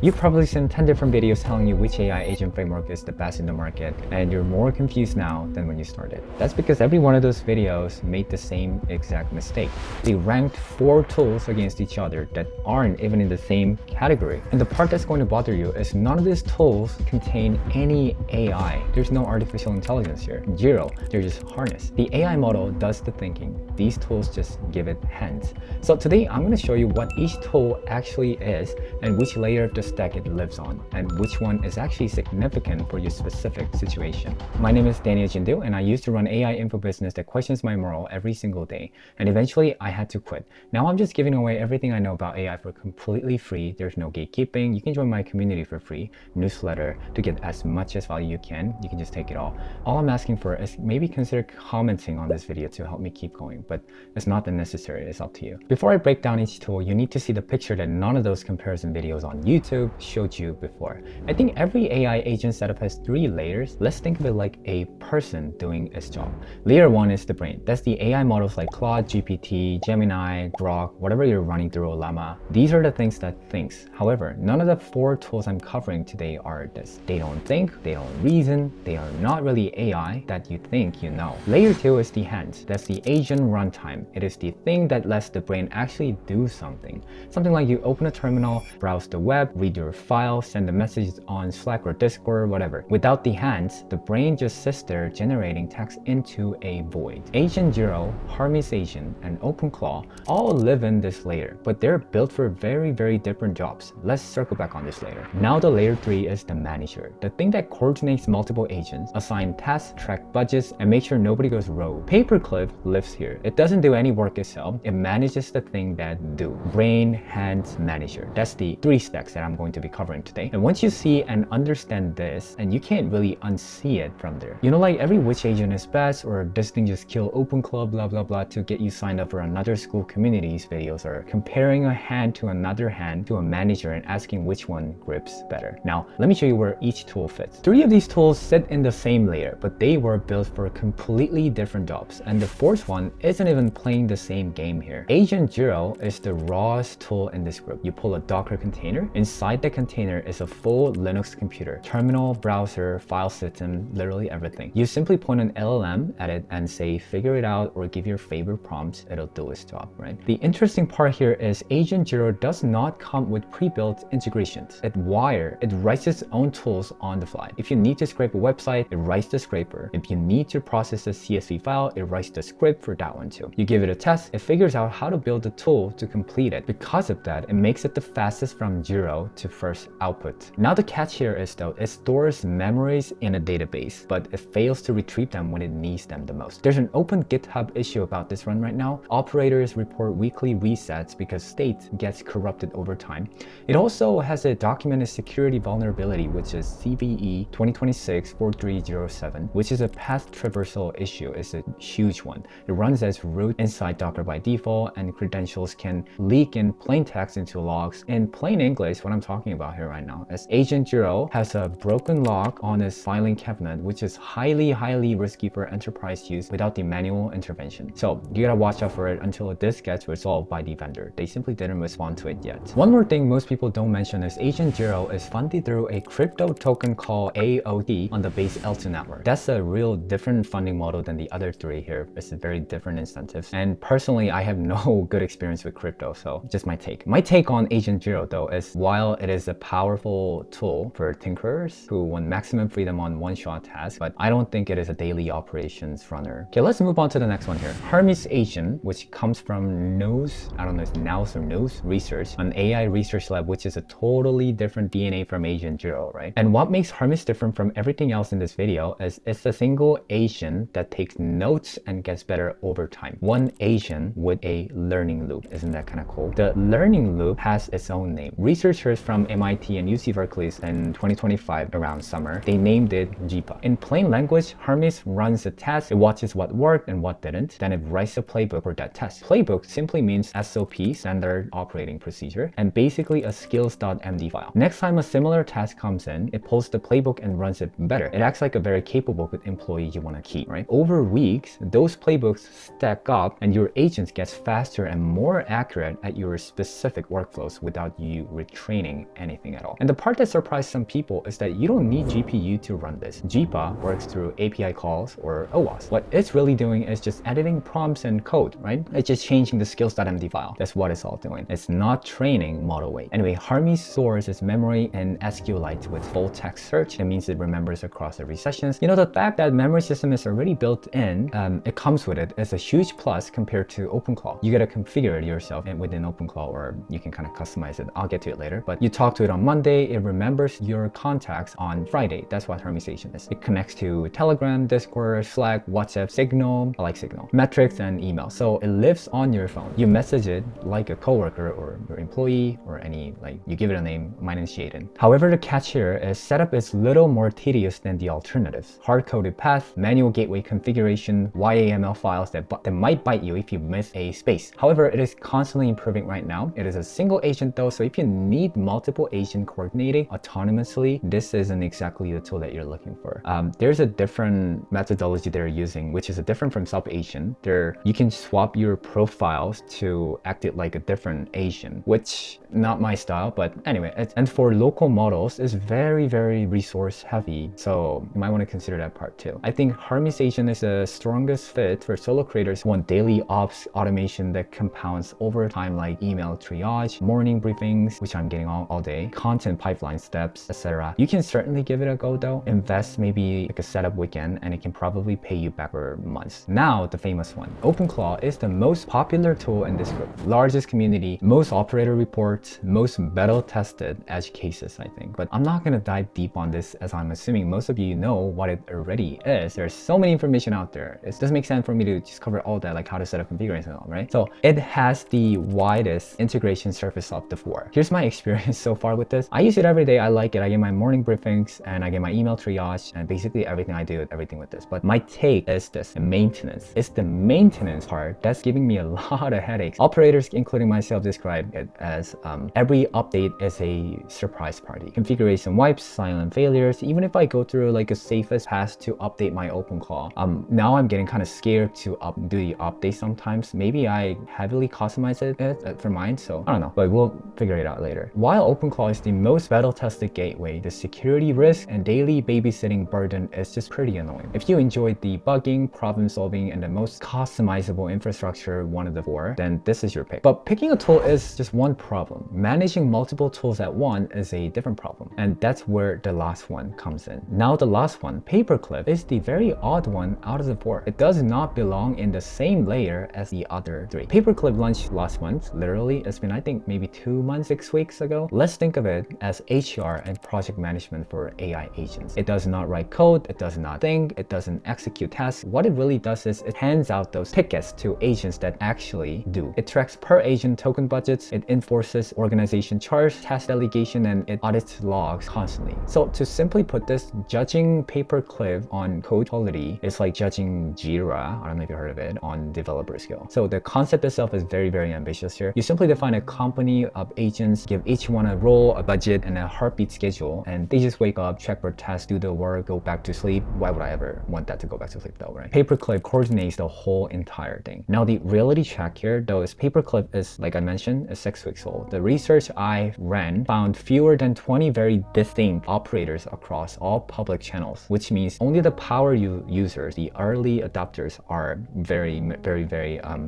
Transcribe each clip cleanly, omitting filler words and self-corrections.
You've probably seen 10 different videos telling you which AI agent framework is the best in the market, and you're more confused now than when you started. That's because every one of those videos made the same exact mistake. They ranked 4 tools against each other that aren't even in the same category. And the part that's going to bother you is none of these tools contain any AI. There's no artificial intelligence here. Zero. They're just harnessed. The AI model does the thinking. These tools just give it hands. So today I'm going to show you what each tool actually is and which layer of the stack it lives on, and which one is actually significant for your specific situation. My name is Daniel Jindu, and I used to run AI info business that questions my moral every single day, and eventually I had to quit. Now I'm just giving away everything I know about AI for completely free. There's no gatekeeping. You can join my community for free, newsletter to get as much as value you can. You can just take it all. All I'm asking for is maybe consider commenting on this video to help me keep going, but it's not that necessary. It's up to you. Before I break down each tool, you need to see the picture that none of those comparison videos on YouTube showed you before. I think every AI agent setup has 3 layers. Let's think of it like a person doing its job. Layer 1 is the brain. That's the AI models like Claude, GPT, Gemini, Grok, whatever you're running through Llama. These are the things that thinks. However, none of the 4 tools I'm covering today are this. They don't think, they don't reason, they are not really AI that you think you know. Layer 2 is the hands. That's the agent runtime. It is the thing that lets the brain actually do something. Something like you open a terminal, browse the web, read your file, send the messages on Slack or Discord or whatever. Without the hands, the brain just sits there generating text into a void. Agent 0, Hermes Agent, and OpenClaw all live in this layer, but they're built for very different jobs. Let's circle back on this later. Now the layer 3 is the manager, the thing that coordinates multiple agents, assign tasks, track budgets, and make sure nobody goes rogue. Paperclip lives here. It doesn't do any work itself. It manages the thing that do. Brain, hands, manager. That's the 3 stacks that I'm going to be covering today. And once you see and understand this, and you can't really unsee it from there. You know, like every which agent is best, or this thing just kill OpenClaw, blah blah blah, to get you signed up for another Skool communities videos, or comparing a hand to another hand to a manager and asking which one grips better. Now, let me show you where each tool fits. 3 of these tools sit in the same layer, but they were built for completely different jobs. And the 4th one isn't even playing the same game here. Agent 0 is the rawest tool in this group. You pull a Docker container. Inside the container is a full Linux computer, terminal, browser, file system, literally everything. You simply point an LLM at it and say, figure it out, or give your favorite prompts. It'll do its job, right? The interesting part here is Agent 0 does not come with pre-built integrations. It writes its own tools on the fly. If you need to scrape a website, it writes the scraper. If you need to process a CSV file, it writes the script for that one too. You give it a test, it figures out how to build the tool to complete it. Because of that, it makes it the fastest from 0 to first output. Now the catch here is though, it stores memories in a database, but it fails to retrieve them when it needs them the most. There's an open GitHub issue about this run right now. Operators report weekly resets because state gets corrupted over time. It also has a documented security vulnerability, which is CVE 2026-4307, which is a path traversal issue. It's a huge one. It runs as root inside Docker by default, and credentials can leak in plain text into logs. In plain English, what I'm talking about here right now is Agent 0 has a broken log on its filing cabinet, which is highly risky for enterprise use without the manual intervention. So you gotta watch out for it until this gets resolved by the vendor. They simply didn't respond to it yet. One more thing most people don't mention is Agent 0 is funded through a crypto token called AOT on the base L2 network. That's a real different funding model than the other 3 here. It's a very different incentives. And personally, I have no good experience with crypto, so just my take. My take on Agent 0 though is, while it is a powerful tool for tinkerers who want maximum freedom on one-shot tasks, but I don't think it is a daily operations runner. Okay, let's move on to the next one here. Hermes Agent, which comes from Nose, I don't know if it's Nose or Nose Research, an AI research lab, which is a totally different DNA from Agent 0, right? And what makes Hermes different from everything else in this video is it's a single agent that takes notes and gets better over time. One agent with a learning loop. Isn't that kind of cool? The learning loop has its own name. Researchers from MIT and UC Berkeley in 2025 around summer, they named it GEPA. In plain language, Hermes runs a test, it watches what worked and what didn't, then it writes a playbook for that test. Playbook simply means SOP, standard operating procedure, and basically a skills.md file. Next time a similar task comes in, it pulls the playbook and runs it better. It acts like a very capable employee you want to keep, right? Over weeks, those playbooks stack up and your agents gets faster and more accurate at your specific workflows without you retraining training anything at all. And the part that surprised some people is that you don't need GPU to run this. GEPA works through API calls or OAuth. What it's really doing is just editing prompts and code, right? It's just changing the skills.md file. That's what it's all doing. It's not training model weight. Anyway, Hermes stores its memory in SQLite with full text search. That means it remembers across every sessions. You know, the fact that memory system is already built in, it comes with it, is a huge plus compared to OpenClaw. You gotta configure it yourself within OpenClaw, or you can kind of customize it. I'll get to it later. But you talk to it on Monday, it remembers your contacts on Friday. That's what Hermes Agent is. It connects to Telegram, Discord, Slack, WhatsApp, Signal, I like Signal, metrics, and email. So it lives on your phone. You message it like a coworker or your employee or any, like, you give it a name. My name is Jaden. However, the catch here is setup is little more tedious than the alternatives. Hard-coded path, manual gateway configuration, YAML files that might bite you if you miss a space. However, it is constantly improving right now. It is a single agent though, so if you need multiple agent coordinating autonomously, this isn't exactly the tool that you're looking for. There's a different methodology they're using, which is different from sub-agent. You can swap your profiles to act it like a different agent, which not my style, but anyway. And for local models, it's very, very resource heavy, so you might want to consider that part too. I think Hermes Agent is the strongest fit for solo creators who want daily ops automation that compounds over time, like email triage, morning briefings, which I'm getting all day, content pipeline steps, etc. You can certainly give it a go though. Invest maybe like a setup weekend and it can probably pay you back for months. Now the famous one. OpenClaw is the most popular tool in this group. Largest community, most operator reports, most beta tested edge cases, I think. But I'm not gonna dive deep on this, as I'm assuming most of you know what it already is. There's so many information out there. It doesn't make sense for me to just cover all that, like how to set up configuration and all, right? So it has the widest integration surface of the four. Here's my experience so far with this. I use it every day. I like it. I get my morning briefings and I get my email triage and basically everything I do, everything with this. But my take is this: maintenance. It's the maintenance part that's giving me a lot of headaches. Operators, including myself, describe it as every update is a surprise party. Configuration wipes, silent failures. Even if I go through like a safest path to update my OpenClaw, now I'm getting kind of scared to do the update sometimes. Maybe I heavily customize it for mine, so I don't know, but we'll figure it out later. While OpenClaw is the most battle-tested gateway, the security risk and daily babysitting burden is just pretty annoying. If you enjoy debugging, problem solving, and the most customizable infrastructure, one of the four, then this is your pick. But picking a tool is just one problem. Managing multiple tools at once is a different problem, and that's where the last one comes in. Now the last one, Paperclip, is the very odd one out of the four. It does not belong in the same layer as the other three. Paperclip launched last month. Literally, it's been, I think, maybe 2 months, 6 weeks ago. Let's think of it as HR and project management for AI agents. It does not write code, it does not think, it doesn't execute tasks. What it really does is it hands out those tickets to agents that actually do. It tracks per agent token budgets, it enforces organization charts, task delegation, and it audits logs constantly. So to simply put this, judging Paperclip on code quality is like judging Jira, I don't know if you heard of it, on developer skill. So the concept itself is very, very ambitious here. You simply define a company of agents, give each one a role, a budget, and a heartbeat schedule, and they just wake up, check for tasks, do the work, go back to sleep. Why would I ever want that to go back to sleep though, right? Paperclip coordinates the whole entire thing. Now the reality check here though is Paperclip is, like I mentioned, is 6 weeks old. The research I ran found fewer than 20 very distinct operators across all public channels, which means only the power users, the early adopters, are very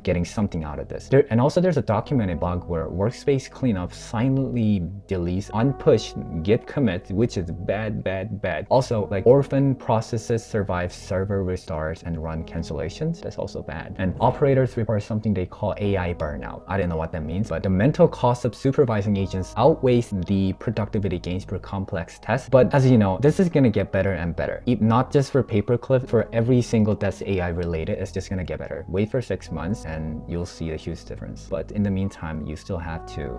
getting something out of this. And also there's a documented bug where workspace cleanup silently deletes unpushed git commit, which is bad. Also, like orphan processes survive server restarts and run cancellations. That's also bad. And operators report something they call AI burnout. I don't know what that means, but the mental cost of supervising agents outweighs the productivity gains per complex test. But as you know, this is gonna get better and better. Not just for Paperclip, for every single that's AI related, it's just gonna get better. Wait for 6 months and you'll see a huge difference. But in the meantime, you still have to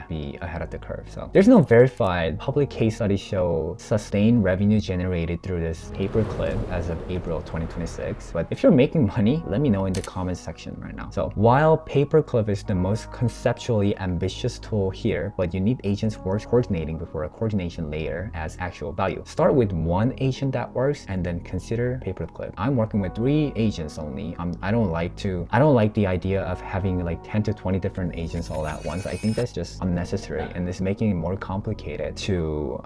be ahead of the curve. So there's no verified public case study show sustained revenue generated through this Paperclip as of April 2026. But if you're making money, let me know in the comments section right now. So while Paperclip is the most conceptually ambitious tool here, but you need agents worth coordinating before a coordination layer adds actual value. Start with one agent that works and then consider Paperclip. I'm working with 3 agents only. I don't like the idea of having like 10 to 20 different agents all at once. I think that's just unnecessary and it's making it more complicated to,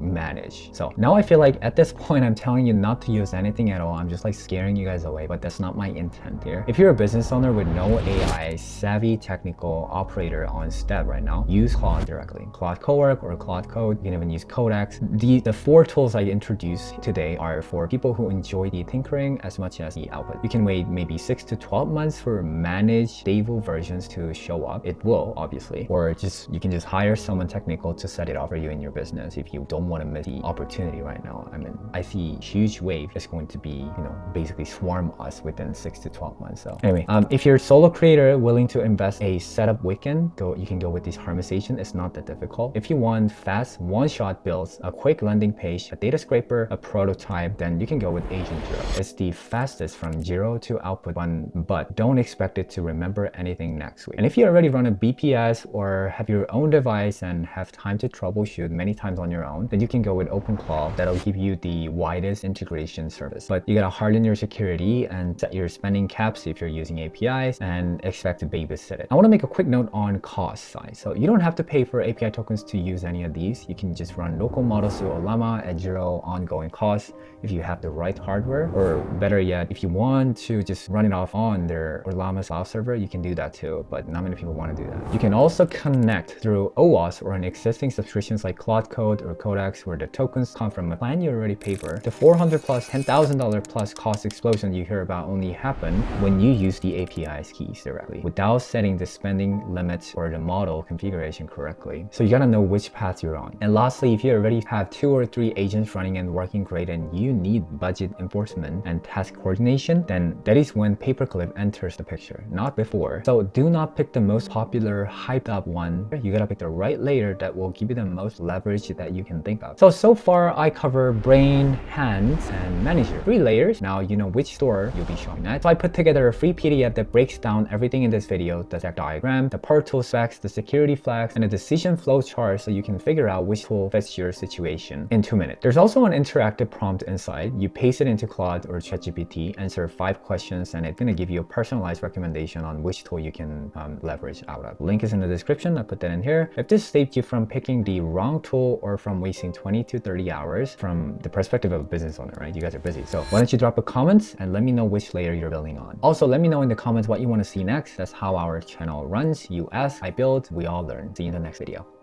manage. So now I feel like at this point, I'm telling you not to use anything at all. I'm just like scaring you guys away, but that's not my intent here. If you're a business owner with no AI savvy technical operator on step right now, use Claude directly. Claude Cowork or Claude Code. You can even use Codex. The 4 tools I introduced today are for people who enjoy the tinkering as much as the output. You can wait maybe 6 to 12 months for managed stable versions to show up. It will, obviously, or you can just hire someone technical to set it up for you in your business if you don't want to miss the opportunity right now. I mean, I see huge wave is going to be, basically swarm us within 6 to 12 months. So anyway, if you're a solo creator willing to invest a setup weekend, you can go with this Hermes Agent. It's not that difficult. If you want fast one-shot builds, a quick landing page, a data scraper, a prototype, then you can go with Agent 0. It's the fastest from 0 to output one, but don't expect it to remember anything next week. And if you already run a BPS or have your own device and have time to troubleshoot many times on your own, then you can go with OpenClaw. That'll give you the widest integration service. But you gotta harden your security and set your spending caps if you're using APIs and expect to babysit it. I wanna make a quick note on cost side. So you don't have to pay for API tokens to use any of these. You can just run local models through Llama at 0 ongoing costs if you have the right hardware, or better yet, if you want to just run it off on their Llama's cloud server, you can do that too, but not many people want to do that. You can also connect through OAuth or an existing subscriptions like Claude Code or Codex, where the tokens come from a plan you already pay for. The $400 plus $10,000 plus cost explosion you hear about only happen when you use the API's keys directly without setting the spending limits or the model configuration correctly. So you gotta know which path you're on. And lastly, if you already have 2 or 3 agents running and working great and you need budget enforcement and task coordination, then that is when Paperclip enters the picture, not before. So do not pick the most popular, hyped up one. You gotta pick the right layer that will give you the most leverage that you can think of. So far I cover brain, hands, and manager. 3 layers. Now you know which store you'll be showing at. So I put together a free PDF that breaks down everything in this video, the tech diagram, the per tool specs, the security flags, and a decision flow chart so you can figure out which tool fits your situation in 2 minutes. There's also an interactive prompt inside. You paste it into Claude or ChatGPT, answer 5 questions, and it's gonna give you a personalized recommendation on which tool you can leverage out of. Link is in the description. I put that in here. If this saved you from picking the wrong tool or from wasting 20 to 30 hours from the perspective of a business owner, right? You guys are busy. So why don't you drop a comment and let me know which layer you're building on. Also, let me know in the comments what you want to see next. That's how our channel runs. You ask, I build, we all learn. See you in the next video.